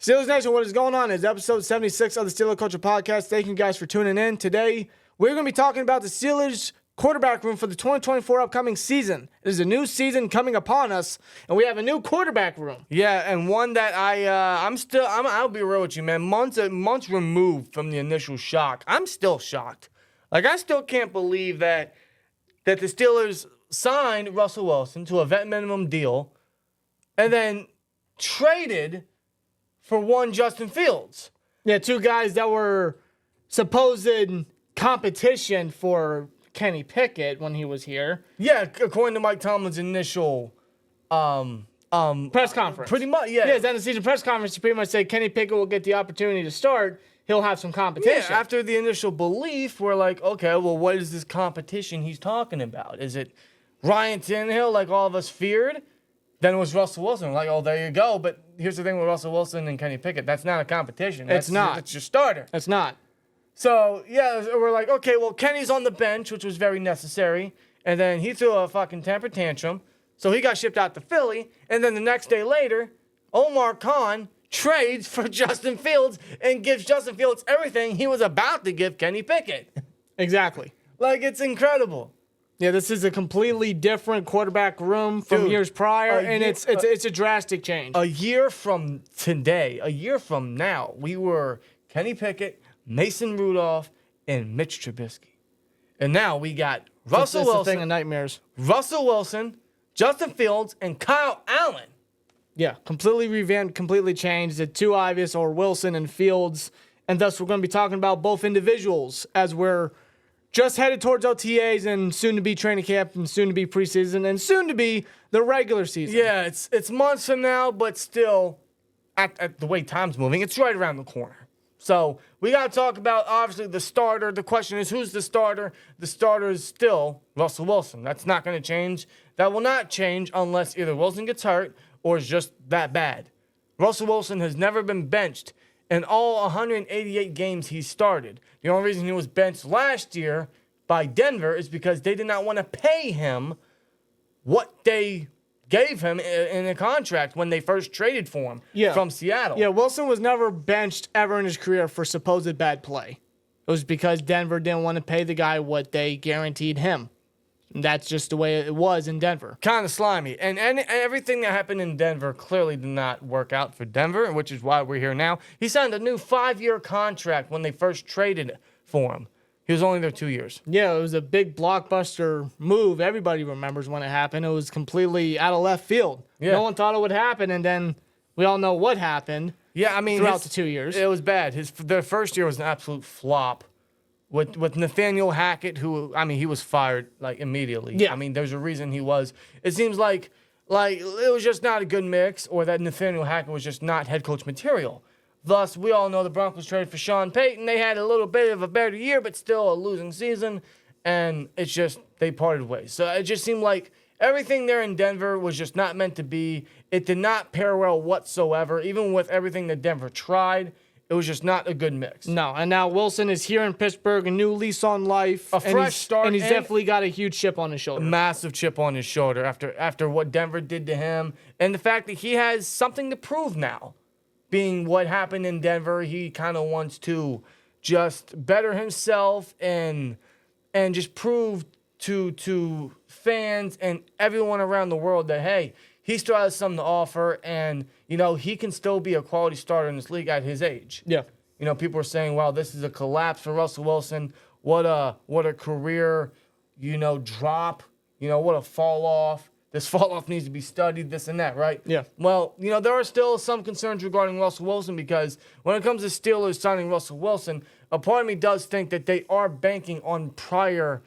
Steelers Nation, what is going on? It's episode 76 of the Steelers Culture Podcast. Thank you guys for tuning in. Today, we're going to be talking about the Steelers quarterback room for the 2024 upcoming season. It is a new season coming upon us, and we have a new quarterback room. Yeah, and one that I'll be real with you, man. Months removed from the initial shock. I'm still shocked. Like, I still can't believe that the Steelers signed Russell Wilson to a vet minimum deal and then traded for one Justin Fields. Yeah, two guys that were supposed competition for Kenny Pickett when he was here. Yeah, according to Mike Tomlin's initial press conference. Pretty much, yeah. Yeah, his end of season press conference, he pretty much said Kenny Pickett will get the opportunity to start. He'll have some competition. Yeah, after the initial belief, we're like, okay, well, what is this competition he's talking about? Is it Ryan Tannehill like all of us feared? Then it was Russell Wilson. Like, oh, there you go. But here's the thing with Russell Wilson and Kenny Pickett. That's not a competition. It's not. It's your starter. It's not. So, yeah, we're like, okay, well, Kenny's on the bench, which was very necessary. And then he threw a fucking temper tantrum. So he got shipped out to Philly. And then the next day later, Omar Khan trades for Justin Fields and gives Justin Fields everything he was about to give Kenny Pickett. Exactly. Like, it's incredible. Yeah, this is a completely different quarterback room from years prior, and it's a drastic change. A year from today, a year from now, we were Kenny Pickett, Mason Rudolph, and Mitch Trubisky. And now we got Russell Wilson, a thing of nightmares. Russell Wilson, Justin Fields, and Kyle Allen. Yeah, completely revamped, completely changed. The two obvious are Wilson and Fields, and thus we're going to be talking about both individuals as we're just headed towards OTAs and soon to be training camp and soon to be preseason and soon to be the regular season. Yeah, it's months from now, but still, at the way time's moving, it's right around the corner. So we got to talk about, obviously, the starter. The question is, who's the starter? The starter is still Russell Wilson. That's not going to change. That will not change unless either Wilson gets hurt or is just that bad. Russell Wilson has never been benched in all 188 games he started. The only reason he was benched last year by Denver is because they did not want to pay him what they gave him in a contract when they first traded for him from Seattle. Yeah, Wilson was never benched ever in his career for supposed bad play. It was because Denver didn't want to pay the guy what they guaranteed him. And that's just the way it was in Denver. Kind of slimy. And everything that happened in Denver clearly did not work out for Denver, which is why we're here now. He signed a new 5-year contract when they first traded for him. He was only there 2 years. Yeah, it was a big blockbuster move. Everybody remembers when it happened. It was completely out of left field. Yeah. No one thought it would happen, and then we all know what happened. Yeah, I mean, throughout the 2 years. It was bad. Their first year was an absolute flop. With Nathaniel Hackett, who, I mean, he was fired, like, immediately. Yeah. I mean, there's a reason he was. It seems like it was just not a good mix, or that Nathaniel Hackett was just not head coach material. Thus, we all know the Broncos traded for Sean Payton. They had a little bit of a better year, but still a losing season. And it's just, they parted ways. So it just seemed like everything there in Denver was just not meant to be. It did not pair well whatsoever, even with everything that Denver tried. It was just not a good mix. No, and now Wilson is here in Pittsburgh, a new lease on life. A fresh start. And he's definitely got a huge chip on his shoulder. A massive chip on his shoulder after what Denver did to him. And the fact that he has something to prove now. Being what happened in Denver, he kind of wants to just better himself and just prove to fans and everyone around the world that, hey, he still has something to offer, and, you know, he can still be a quality starter in this league at his age. Yeah. You know, people are saying, wow, this is a collapse for Russell Wilson. What a career, you know, drop. You know, what a fall off. This fall off needs to be studied, this and that, right? Yeah. Well, you know, there are still some concerns regarding Russell Wilson because when it comes to Steelers signing Russell Wilson, a part of me does think that they are banking on prior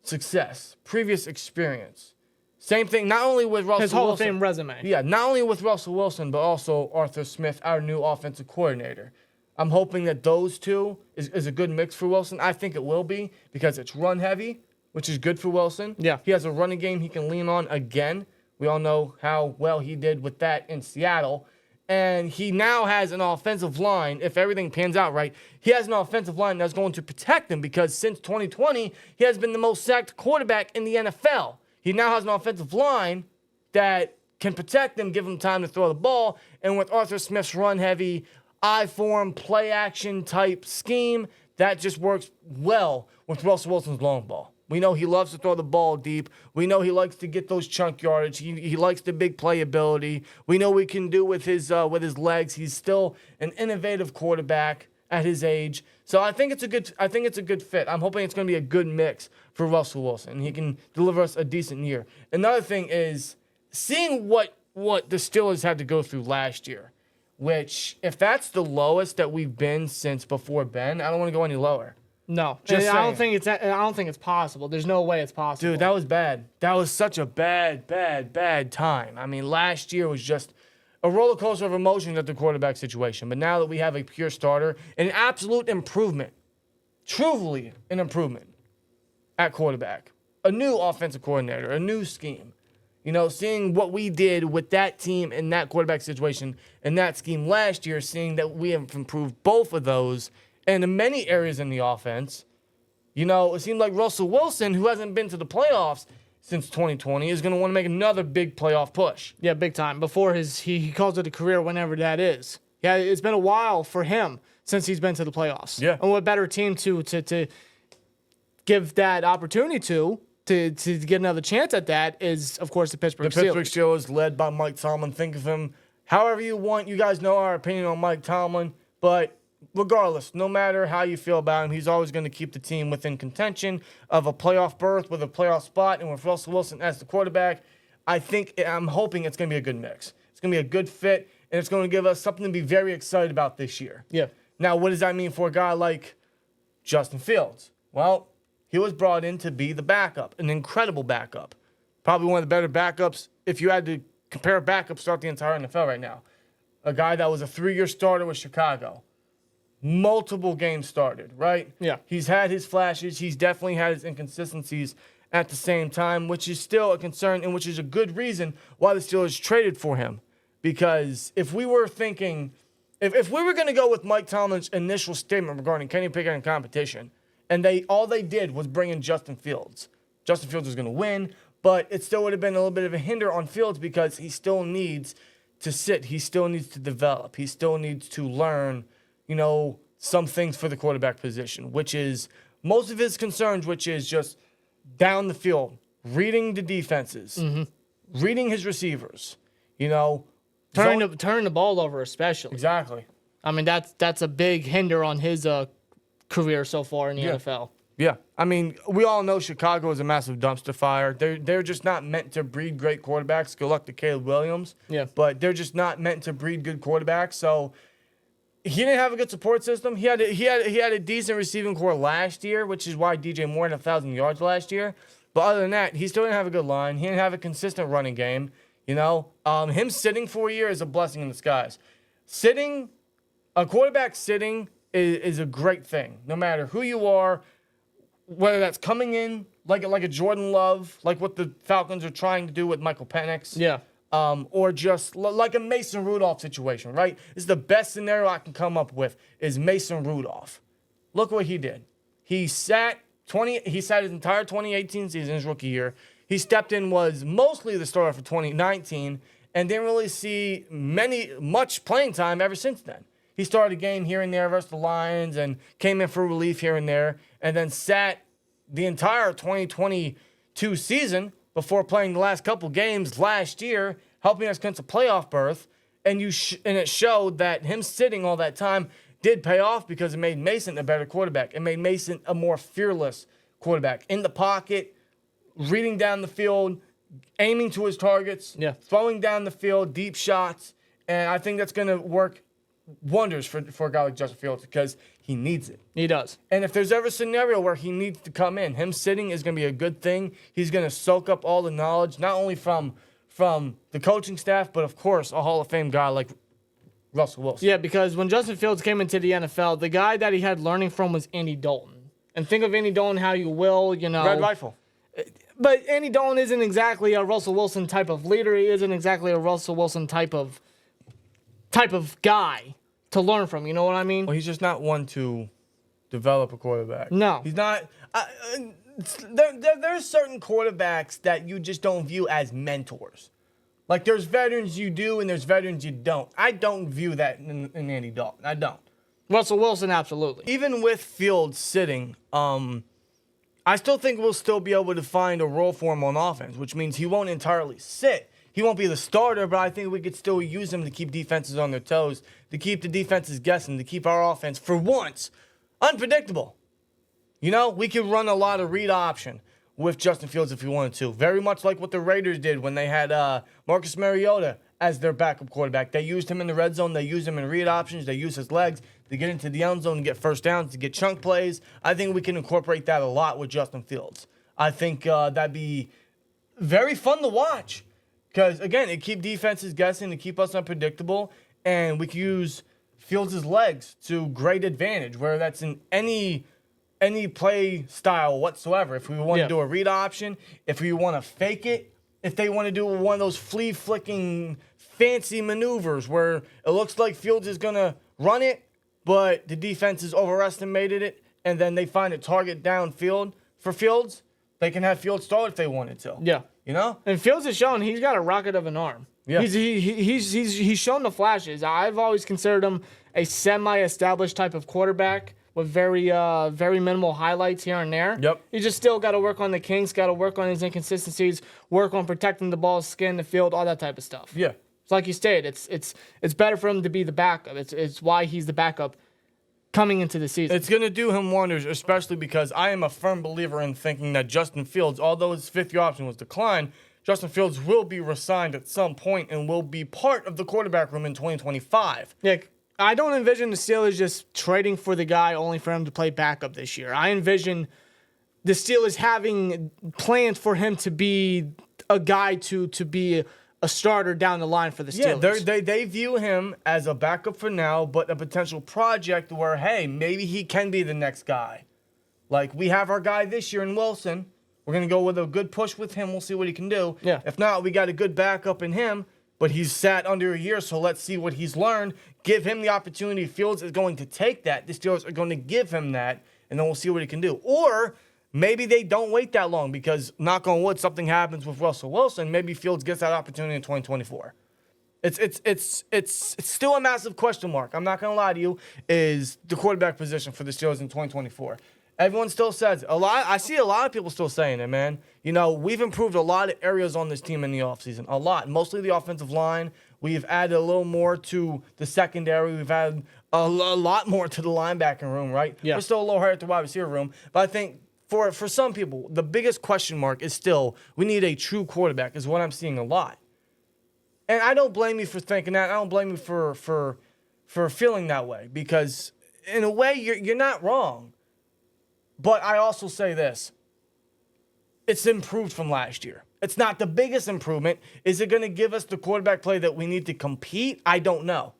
success, previous experience. Same thing, not only with Russell Wilson. His Hall of Fame resume. Yeah, not only with Russell Wilson, but also Arthur Smith, our new offensive coordinator. I'm hoping that those two is a good mix for Wilson. I think it will be because it's run heavy, which is good for Wilson. Yeah. He has a running game he can lean on again. We all know how well he did with that in Seattle. And he now has an offensive line, if everything pans out right, he has an offensive line that's going to protect him because since 2020, he has been the most sacked quarterback in the NFL. He now has an offensive line that can protect him, give him time to throw the ball. And with Arthur Smith's run-heavy, I-form, play-action type scheme, that just works well with Russell Wilson's long ball. We know he loves to throw the ball deep. We know he likes to get those chunk yardage. He likes the big playability. We know we can do with his legs. He's still an innovative quarterback at his age. So I think it's a good fit. I'm hoping it's going to be a good mix for Russell Wilson. He can deliver us a decent year. Another thing is seeing what the Steelers had to go through last year, which if that's the lowest that we've been since before Ben, I don't want to go any lower. No, Just I don't think it's possible. There's no way it's possible. Dude, that was bad. That was such a bad time. I mean, last year was just a roller coaster of emotions at the quarterback situation. But now that we have a pure starter, an absolute improvement, truly an improvement at quarterback, a new offensive coordinator, a new scheme. You know, seeing what we did with that team in that quarterback situation and that scheme last year, seeing that we have improved both of those and in many areas in the offense. You know, it seemed like Russell Wilson, who hasn't been to the playoffs since 2020, is going to want to make another big playoff push. Yeah, big time. Before he calls it a career whenever that is. Yeah, it's been a while for him since he's been to the playoffs. Yeah. And what better team to give that opportunity to get another chance at that is, of course, the Pittsburgh Steelers. The Pittsburgh Steelers, led by Mike Tomlin. Think of him however you want. You guys know our opinion on Mike Tomlin, but regardless, no matter how you feel about him, he's always going to keep the team within contention of a playoff berth with a playoff spot. And with Russell Wilson as the quarterback, I'm hoping it's going to be a good mix. It's going to be a good fit, and it's going to give us something to be very excited about this year. Yeah. Now, what does that mean for a guy like Justin Fields? Well, he was brought in to be the backup, an incredible backup. Probably one of the better backups if you had to compare backups throughout the entire NFL right now. A guy that was a 3-year starter with Chicago. Multiple games started, right? Yeah. He's had his flashes. He's definitely had his inconsistencies at the same time, which is still a concern and which is a good reason why the Steelers traded for him. Because if we were thinking, if we were going to go with Mike Tomlin's initial statement regarding Kenny Pickett and competition, and all they did was bring in Justin Fields. Justin Fields was going to win, but it still would have been a little bit of a hinder on Fields because he still needs to sit. He still needs to develop. He still needs to learn, you know, some things for the quarterback position, which is most of his concerns, which is just down the field, reading the defenses, reading his receivers, you know. Turning the ball over especially. Exactly. I mean, that's a big hinder on his career so far in the NFL. Yeah. I mean, we all know Chicago is a massive dumpster fire. They're just not meant to breed great quarterbacks. Good luck to Caleb Williams. Yeah. But they're just not meant to breed good quarterbacks. So he didn't have a good support system. He had a decent receiving core last year, which is why DJ Moore had 1,000 yards last year. But other than that, he still didn't have a good line. He didn't have a consistent running game. You know, him sitting for a year is a blessing in disguise. A quarterback sitting is a great thing. No matter who you are, whether that's coming in like a Jordan Love, like what the Falcons are trying to do with Michael Penix. Yeah. Or just like a Mason Rudolph situation, right? This is the best scenario I can come up with is Mason Rudolph. Look what he did. He sat his entire 2018 season, his rookie year. He stepped in, was mostly the starter for 2019, and didn't really see much playing time ever since then. He started a game here and there versus the Lions and came in for relief here and there, and then sat the entire 2022 season before playing the last couple games last year, helping us clinch a playoff berth. And it showed that him sitting all that time did pay off because it made Mason a better quarterback. It made Mason a more fearless quarterback. In the pocket, reading down the field, aiming to his targets, throwing down the field, deep shots. And I think that's going to work wonders for a guy like Justin Fields because he needs it. He does. And if there's ever a scenario where he needs to come in, him sitting is going to be a good thing. He's going to soak up all the knowledge, not only from the coaching staff, but, of course, a Hall of Fame guy like Russell Wilson. Yeah, because when Justin Fields came into the NFL, the guy that he had learning from was Andy Dalton. And think of Andy Dalton how you will, you know. Red Rifle. But Andy Dalton isn't exactly a Russell Wilson type of leader. He isn't exactly a Russell Wilson type of guy to learn from. You know what I mean? Well, he's just not one to develop a quarterback. No. He's not. There's certain quarterbacks that you just don't view as mentors. Like, there's veterans you do and there's veterans you don't. I don't view that in Andy Dalton. I don't. Russell Wilson, absolutely. Even with Fields sitting, I still think we'll still be able to find a role for him on offense, which means he won't entirely sit. He won't be the starter, but I think we could still use him to keep defenses on their toes, to keep the defenses guessing, to keep our offense, for once, unpredictable. You know, we could run a lot of read option with Justin Fields if we wanted to. Very much like what the Raiders did when they had Marcus Mariota as their backup quarterback. They used him in the red zone. They used him in read options. They used his legs to get into the end zone and get first downs, to get chunk plays. I think we can incorporate that a lot with Justin Fields. I think that'd be very fun to watch. Because, again, it keep defenses guessing, to keep us unpredictable, and we can use Fields' legs to great advantage, whether that's in any play style whatsoever. If we want to do a read option, if we want to fake it, if they want to do one of those flea-flicking fancy maneuvers where it looks like Fields is going to run it, but the defense has overestimated it, and then they find a target downfield for Fields, they can have Fields start if they wanted to. Yeah. You know? And Fields has shown he's got a rocket of an arm. Yeah. He's shown the flashes. I've always considered him a semi-established type of quarterback with very minimal highlights here and there. Yep. He just still got to work on the kinks, got to work on his inconsistencies, work on protecting the ball, skin the field, all that type of stuff. Yeah. It's like you stated, it's better for him to be the backup. It's why he's the backup coming into the season. It's going to do him wonders, especially because I am a firm believer in thinking that Justin Fields, although his fifth-year option was declined, Justin Fields will be re-signed at some point and will be part of the quarterback room in 2025. Yeah, I don't envision the Steelers just trading for the guy only for him to play backup this year. I envision the Steelers having plans for him to be a guy to be a starter down the line for the Steelers. Yeah, they view him as a backup for now, but a potential project where, hey, maybe he can be the next guy. Like, we have our guy this year in Wilson. We're going to go with a good push with him. We'll see what he can do. Yeah. If not, we got a good backup in him, but he's sat under a year, so let's see what he's learned. Give him the opportunity. Fields is going to take that. The Steelers are going to give him that, and then we'll see what he can do. Or maybe they don't wait that long because, knock on wood, something happens with Russell Wilson. Maybe Fields gets that opportunity in 2024. It's still a massive question mark. I'm not going to lie to you, is the quarterback position for the Steelers in 2024. Everyone still says a lot. I see a lot of people still saying it, man. You know, we've improved a lot of areas on this team in the offseason. A lot. Mostly the offensive line. We've added a little more to the secondary. We've added a lot more to the linebacking room, right? Yeah. We're still a little higher at the wide receiver room. But I think for some people, the biggest question mark is still we need a true quarterback is what I'm seeing a lot. And I don't blame you for thinking that. I don't blame you for feeling that way because in a way you're not wrong. But I also say this. It's improved from last year. It's not the biggest improvement. Is it going to give us the quarterback play that we need to compete? I don't know.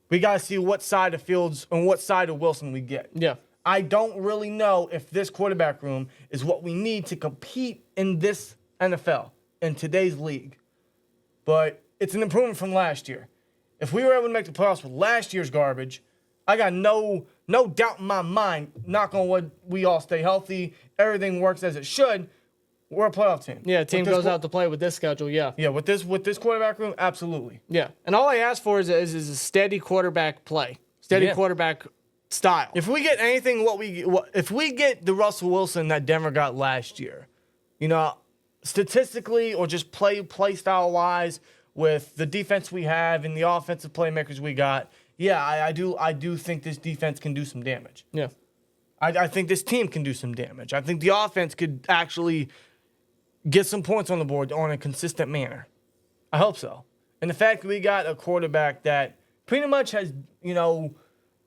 We got to see what side of Fields and what side of Wilson we get. Yeah. I don't really know if this quarterback room is what we need to compete in this NFL, in today's league. But it's an improvement from last year. If we were able to make the playoffs with last year's garbage, I got no doubt in my mind, knock on wood, we all stay healthy, everything works as it should, we're a playoff team. Yeah, team goes out to play with this schedule, yeah. Yeah, with this quarterback room, absolutely. Yeah, and all I ask for is a steady quarterback play, steady quarterback style. If we get anything, if we get the Russell Wilson that Denver got last year, you know, statistically or just play style wise, with the defense we have and the offensive playmakers we got, yeah, I do think this defense can do some damage. Yeah. I think this team can do some damage. I think the offense could actually get some points on the board on a consistent manner. I hope so. And the fact that we got a quarterback that pretty much has, you know,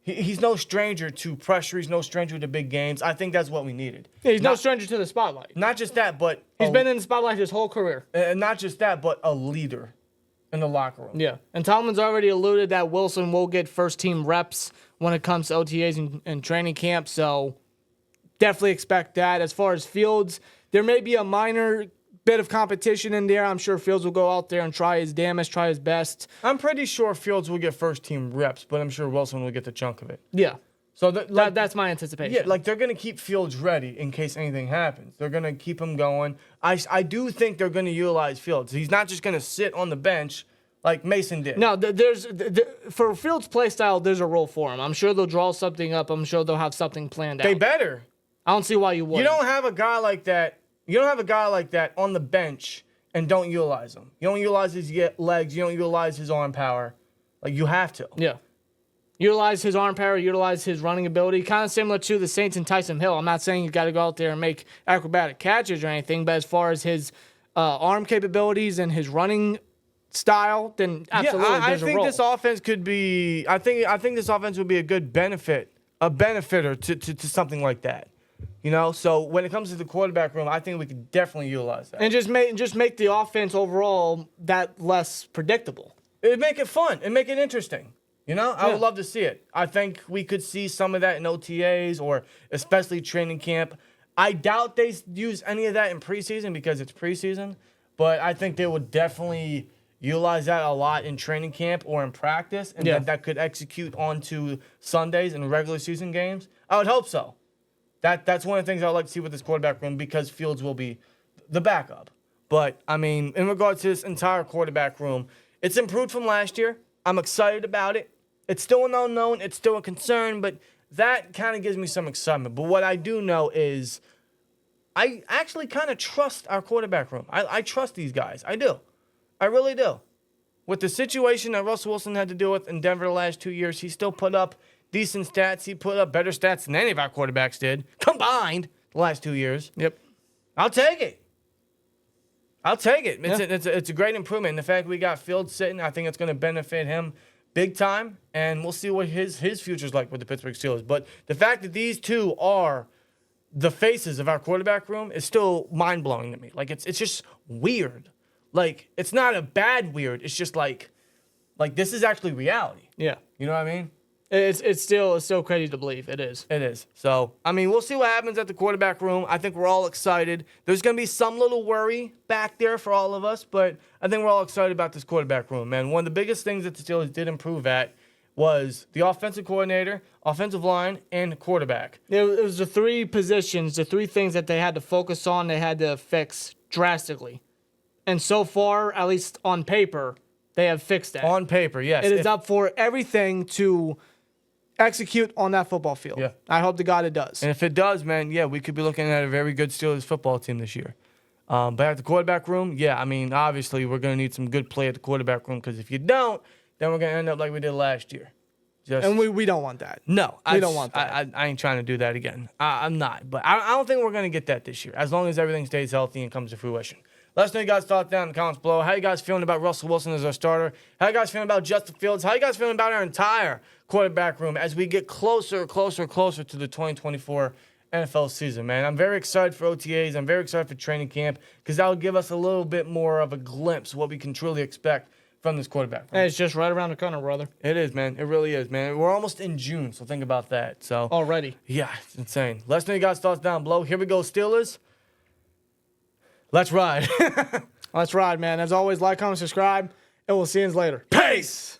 he's no stranger to pressure. He's no stranger to big games. I think that's what we needed. Yeah, he's no stranger to the spotlight. Not just that, but he's been in the spotlight his whole career. And not just that, but a leader in the locker room. Yeah. And Tomlin's already alluded that Wilson will get first-team reps when it comes to OTAs and training camp, so definitely expect that. As far as Fields, there may be a minor bit of competition in there. I'm sure Fields will go out there and try his damage, try his best. I'm pretty sure Fields will get first-team reps, but I'm sure Wilson will get the chunk of it. Yeah. So that's my anticipation. Yeah, like they're gonna keep Fields ready in case anything happens. They're gonna keep him going. I do think they're gonna utilize Fields. He's not just gonna sit on the bench like Mason did. No, for Fields' play style, there's a role for him. I'm sure they'll draw something up. I'm sure they'll have something planned out. They better. I don't see why you wouldn't. You don't have a guy like that. You don't have a guy like that on the bench and don't utilize him. You don't utilize his legs. You don't utilize his arm power. Like, you have to. Yeah. Utilize his arm power, utilize his running ability. Kind of similar to the Saints and Tyson Hill. I'm not saying you got to go out there and make acrobatic catches or anything, but as far as his arm capabilities and his running style, then absolutely I think this offense could be. I think this offense would be a good benefiter to something like that. You know, so when it comes to the quarterback room, I think we could definitely utilize that. And just make the offense overall that less predictable. It'd make it fun. It'd make it interesting. You know, I would love to see it. I think we could see some of that in OTAs or especially training camp. I doubt they use any of that in preseason because it's preseason, but I think they would definitely utilize that a lot in training camp or in practice, and that could execute onto Sundays and regular season games. I would hope so. That's one of the things I would like to see with this quarterback room because Fields will be the backup. But, I mean, in regards to this entire quarterback room, it's improved from last year. I'm excited about it. It's still an unknown. It's still a concern, but that kind of gives me some excitement. But what I do know is I actually kind of trust our quarterback room. I trust these guys. I do. I really do. With the situation that Russell Wilson had to deal with in Denver the last 2 years, he still put up decent stats. He put up better stats than any of our quarterbacks did, combined, the last 2 years. Yep. I'll take it. It's a great improvement. And the fact we got Fields sitting, I think it's going to benefit him big time. And we'll see what his future's like with the Pittsburgh Steelers. But the fact that these two are the faces of our quarterback room is still mind-blowing to me. Like, it's just weird. Like, it's not a bad weird. It's just like this is actually reality. Yeah. You know what I mean? It's so crazy to believe. It is. It is. So, I mean, we'll see what happens at the quarterback room. I think we're all excited. There's going to be some little worry back there for all of us, but I think we're all excited about this quarterback room, man. One of the biggest things that the Steelers did improve at was the offensive coordinator, offensive line, and quarterback. It was the three positions, the three things that they had to focus on, they had to fix drastically. And so far, at least on paper, they have fixed that. On paper, yes. It is up for everything to execute on that football field. Yeah. I hope to God it does. And if it does, man, yeah, we could be looking at a very good Steelers football team this year. But at the quarterback room, yeah, I mean, obviously we're going to need some good play at the quarterback room because if you don't, then we're going to end up like we did last year. And we don't want that. No. We don't want that. I ain't trying to do that again. I'm not. But I don't think we're going to get that this year as long as everything stays healthy and comes to fruition. Let us know you guys' thoughts down in the comments below. How you guys feeling about Russell Wilson as our starter? How you guys feeling about Justin Fields? How you guys feeling about our entire quarterback room as we get closer to the 2024 NFL season, man? I'm very excited for OTAs. I'm very excited for training camp because that will give us a little bit more of a glimpse of what we can truly expect from this quarterback room. And it's just right around the corner, brother. It is, man. It really is, man. We're almost in June, so think about that. So already. Yeah, it's insane. Let us know you guys' thoughts down below. Here we go, Steelers. Let's ride. Let's ride, man. As always, like, comment, subscribe, and we'll see you later. Peace!